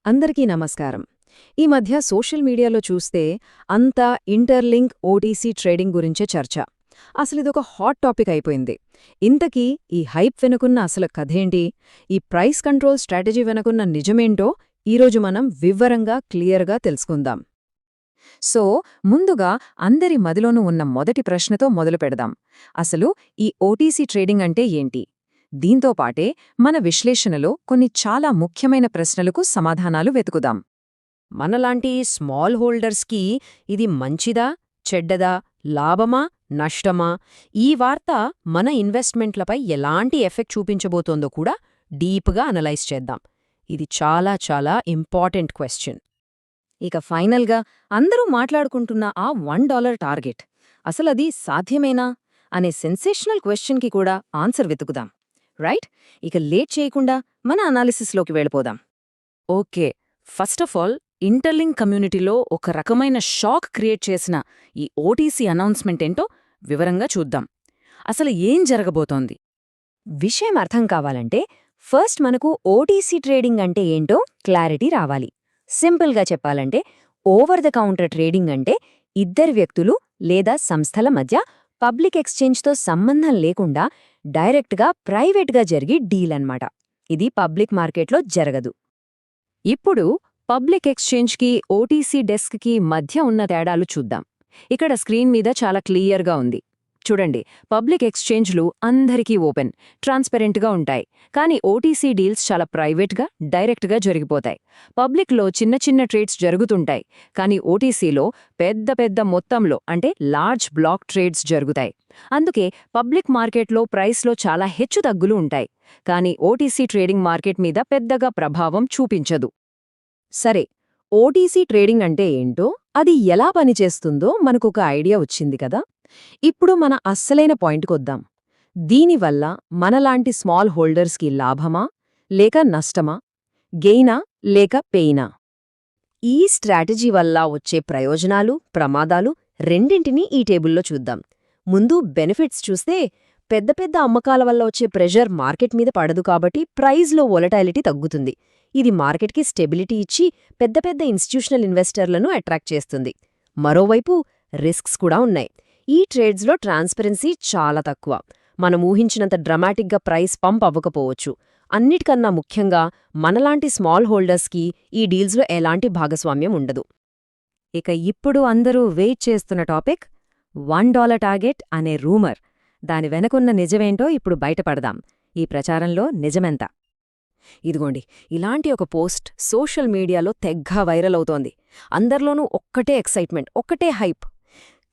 అందరికీ నమస్కారం. ఈ మధ్య సోషల్ మీడియాలో చూస్తే అంతా ఇంటర్లింక్ ఓటీసీ ట్రేడింగ్ గురించే చర్చ. అసలిదొక హాట్ టాపిక్ అయిపోయింది. ఇంతకీ ఈ హైప్ వెనుకున్న అసలు కథేంటి, ఈ ప్రైస్ కంట్రోల్ స్ట్రాటజీ వెనుకున్న నిజమేంటో ఈరోజు మనం వివరంగా క్లియర్గా తెలుసుకుందాం. సో ముందుగా అందరి మదిలోనూ ఉన్న మొదటి ప్రశ్నతో మొదలు పెడదాం. అసలు ఈ ఓటీసీ ట్రేడింగ్ అంటే ఏంటి? దీంతో పాటే మన విశ్లేషణలో కొన్ని చాలా ముఖ్యమైన ప్రశ్నలకు సమాధానాలు వెతుకుదాం. మనలాంటి స్మాల్ హోల్డర్స్కి ఇది మంచిదా, చెడ్డదా, లాభమా, నష్టమా? ఈ వార్త మన ఇన్వెస్ట్మెంట్లపై ఎలాంటి ఎఫెక్ట్ చూపించబోతోందో కూడా డీప్గా అనలైజ్ చేద్దాం. ఇది చాలా చాలా ఇంపార్టెంట్ క్వశ్చన్. ఇక ఫైనల్గా అందరూ మాట్లాడుకుంటున్న ఆ $1 టార్గెట్ అసలది సాధ్యమేనా అనే సెన్సేషనల్ క్వశ్చన్కి కూడా ఆన్సర్ వెతుకుదాం. రైట్, ఇక లేట్ చేయకుండా మన అనాలిసిస్లోకి వెళ్ళిపోదాం. Okay, first of all interlink కమ్యూనిటీలో ఒక రకమైన షాక్ క్రియేట్ చేసిన ఈ ఓటీసీ అనౌన్స్మెంట్ ఏంటో వివరంగా చూద్దాం. అసలు ఏం జరగబోతోంది? విషయం అర్థం కావాలంటే ఫస్ట్ మనకు ఓటీసీ ట్రేడింగ్ అంటే ఏంటో క్లారిటీ రావాలి. సింపుల్గా చెప్పాలంటే ఓవర్ ద కౌంటర్ ట్రేడింగ్ అంటే ఇద్దరు వ్యక్తులు లేదా సంస్థల మధ్య పబ్లిక్ ఎక్స్చేంజ్తో సంబంధం లేకుండా డైరెక్ట్గా ప్రైవేట్గా జరిగే డీల్ అన్నమాట. ఇది పబ్లిక్ మార్కెట్లో జరగదు. ఇప్పుడు పబ్లిక్ ఎక్స్చేంజ్కి ఓటీసీ డెస్క్కి మధ్య ఉన్న తేడాలు చూద్దాం. ఇక్కడ స్క్రీన్ మీద చాలా క్లియర్గా ఉంది. చూడండి, పబ్లిక్ ఎక్స్చేంజ్లు అందరికీ ఓపెన్, ట్రాన్స్పరెంట్గా ఉంటాయి. కానీ ఓటీసీ డీల్స్ చాలా ప్రైవేట్గా, డైరెక్ట్గా జరిగిపోతాయి. పబ్లిక్లో చిన్న చిన్న ట్రేడ్స్ జరుగుతుంటాయి, కానీ ఓటీసీలో పెద్ద పెద్ద మొత్తంలో అంటే లార్జ్ బ్లాక్ ట్రేడ్స్ జరుగుతాయి. అందుకే పబ్లిక్ మార్కెట్లో ప్రైస్లో చాలా హెచ్చుతగ్గులు ఉంటాయి, కానీ ఓటీసీ ట్రేడింగ్ మార్కెట్ మీద పెద్దగా ప్రభావం చూపించదు. సరే, ఓటీసీ ట్రేడింగ్ అంటే ఏంటో, అది ఎలా పనిచేస్తుందో మనకొక ఐడియా వచ్చింది కదా. ఇప్పుడు మన అస్సలైన పాయింట్కొద్దాం. దీనివల్ల మనలాంటి స్మాల్ హోల్డర్స్కి లాభమా లేక నష్టమా, గెయినా లేక పెయినా? ఈ స్ట్రాటజీ వల్ల వచ్చే ప్రయోజనాలు, ప్రమాదాలు రెండింటినీ ఈ టేబుల్లో చూద్దాం. ముందు బెనిఫిట్స్ చూస్తే పెద్ద పెద్ద అమ్మకాల వల్ల వచ్చే ప్రెషర్ మార్కెట్ మీద పడదు, కాబట్టి ప్రైజ్లో వొలటాలిటీ తగ్గుతుంది. ఇది మార్కెట్కి స్టెబిలిటీ ఇచ్చి పెద్ద పెద్ద ఇన్స్టిట్యూషనల్ ఇన్వెస్టర్లను అట్రాక్ట్ చేస్తుంది. మరోవైపు రిస్క్స్ కూడా ఉన్నాయి. ఈ ట్రేడ్స్లో ట్రాన్స్పరెన్సీ చాలా తక్కువ. మనం ఊహించినంత డ్రమాటిక్గా ప్రైస్ పంప్ అవ్వకపోవచ్చు. అన్నిటికన్నా ముఖ్యంగా మనలాంటి స్మాల్ హోల్డర్స్కి ఈ డీల్స్లో ఎలాంటి భాగస్వామ్యం ఉండదు. ఇక ఇప్పుడు అందరూ వెయిట్ చేస్తున్న టాపిక్ $1 టార్గెట్ అనే రూమర్. దాని వెనకున్న నిజమేంటో ఇప్పుడు బయటపడదాం. ఈ ప్రచారంలో నిజమెంత? ఇదిగోండి, ఇలాంటి ఒక పోస్ట్ సోషల్ మీడియాలో తెగ్గా వైరల్ అవుతోంది. అందరిలోనూ ఒక్కటే ఎక్సైట్మెంట్, ఒక్కటే హైప్.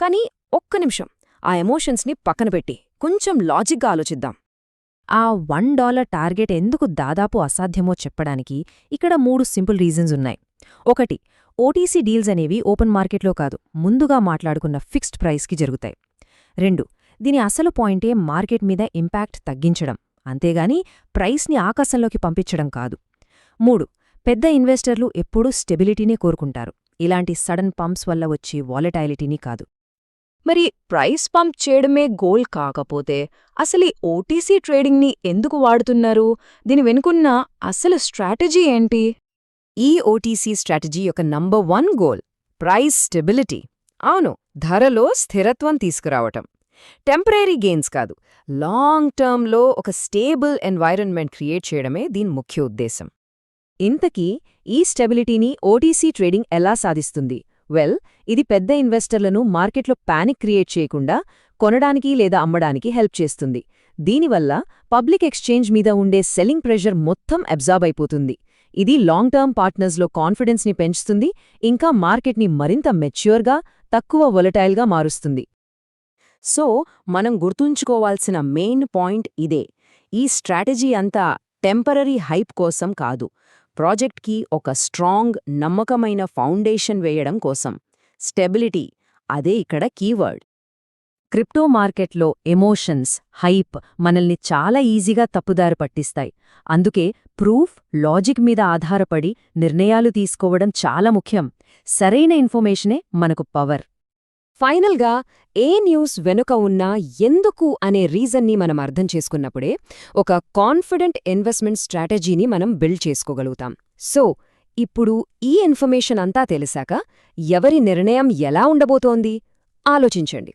కానీ ఒక్క నిమిషం ఆ ఎమోషన్స్ని పక్కన పెట్టి కొంచెం లాజిక్గా ఆలోచిద్దాం. ఆ $1 టార్గెట్ ఎందుకు దాదాపు అసాధ్యమో చెప్పడానికి ఇక్కడ 3 సింపుల్ రీజన్స్ ఉన్నాయి. ఒకటి, ఓటీసీ డీల్స్ అనేవి ఓపెన్ మార్కెట్లో కాదు, ముందుగా మాట్లాడుకున్న ఫిక్స్డ్ ప్రైస్కి జరుగుతాయి. 2, దీని అసలు పాయింటే మార్కెట్ మీద ఇంపాక్ట్ తగ్గించడం, అంతేగాని ప్రైస్ని ఆకాశంలోకి పంపించడం కాదు. 3, పెద్ద ఇన్వెస్టర్లు ఎప్పుడూ స్టెబిలిటీనే కోరుకుంటారు, ఇలాంటి సడన్ పంప్స్ వల్ల వచ్చే వాలటైలిటీని కాదు. మరి ప్రైస్ పంప్ చేయడమే గోల్ కాకపోతే అసలు ఈ ఓటీసీ ట్రేడింగ్ని ఎందుకు వాడుతున్నారు? దీని వెనుకున్న అసలు స్ట్రాటజీ ఏంటి? ఈ ఓటీసీ స్ట్రాటజీ యొక్క నంబర్ 1 గోల్ ప్రైస్ స్టెబిలిటీ. అవును, ధరలో స్థిరత్వం తీసుకురావటం. టెంపరరీ గెయిన్స్ కాదు, లాంగ్ టర్మ్లో ఒక స్టేబుల్ ఎన్వైరన్మెంట్ క్రియేట్ చేయడమే దీని ముఖ్య ఉద్దేశం. ఇంతకీ ఈ స్టెబిలిటీని ఓటీసీ ట్రేడింగ్ ఎలా సాధిస్తుంది? వెల్, ఇది పెద్ద ఇన్వెస్టర్లను మార్కెట్లో పానిక్ క్రియేట్ చేయకుండా కొనడానికి లేదా అమ్మడానికి హెల్ప్ చేస్తుంది. దీనివల్ల పబ్లిక్ ఎక్స్చేంజ్ మీద ఉండే సెల్లింగ్ ప్రెషర్ మొత్తం అబ్జార్బ్ అయిపోతుంది. ఇది లాంగ్ టర్మ్ పార్ట్నర్స్లో కాన్ఫిడెన్స్ని పెంచుతుంది, ఇంకా మార్కెట్ని మరింత మెచ్యూర్గా, తక్కువ వొలటైల్గా మారుస్తుంది. సో మనం గుర్తుంచుకోవాల్సిన మెయిన్ పాయింట్ ఇదే. ఈ స్ట్రాటజీ అంతా టెంపరరీ హైప్ కోసం కాదు, ప్రాజెక్ట్కి ఒక స్ట్రాంగ్, నమ్మకమైన ఫౌండేషన్ వేయడం కోసం. స్టెబిలిటీ, అదే ఇక్కడ కీవర్డ్. క్రిప్టో మార్కెట్లో ఎమోషన్స్, హైప్ మనల్ని చాలా ఈజీగా తప్పుదారి పట్టిస్తాయి. అందుకే ప్రూఫ్, లాజిక్ మీద ఆధారపడి నిర్ణయాలు తీసుకోవడం చాలా ముఖ్యం. సరైన ఇన్ఫర్మేషనే మనకు పవర్. ఫైనల్గా ఏ న్యూస్ వెనుక ఉన్నా ఎందుకు అనే రీజన్ని మనం అర్థం చేసుకున్నప్పుడే ఒక కాన్ఫిడెంట్ ఇన్వెస్ట్మెంట్ స్ట్రాటజీని మనం బిల్డ్ చేసుకోగలుగుతాం. సో ఇప్పుడు ఈ ఇన్ఫర్మేషన్ అంతా తెలిసాక ఎవరి నిర్ణయం ఎలా ఉండబోతోంది ఆలోచించండి.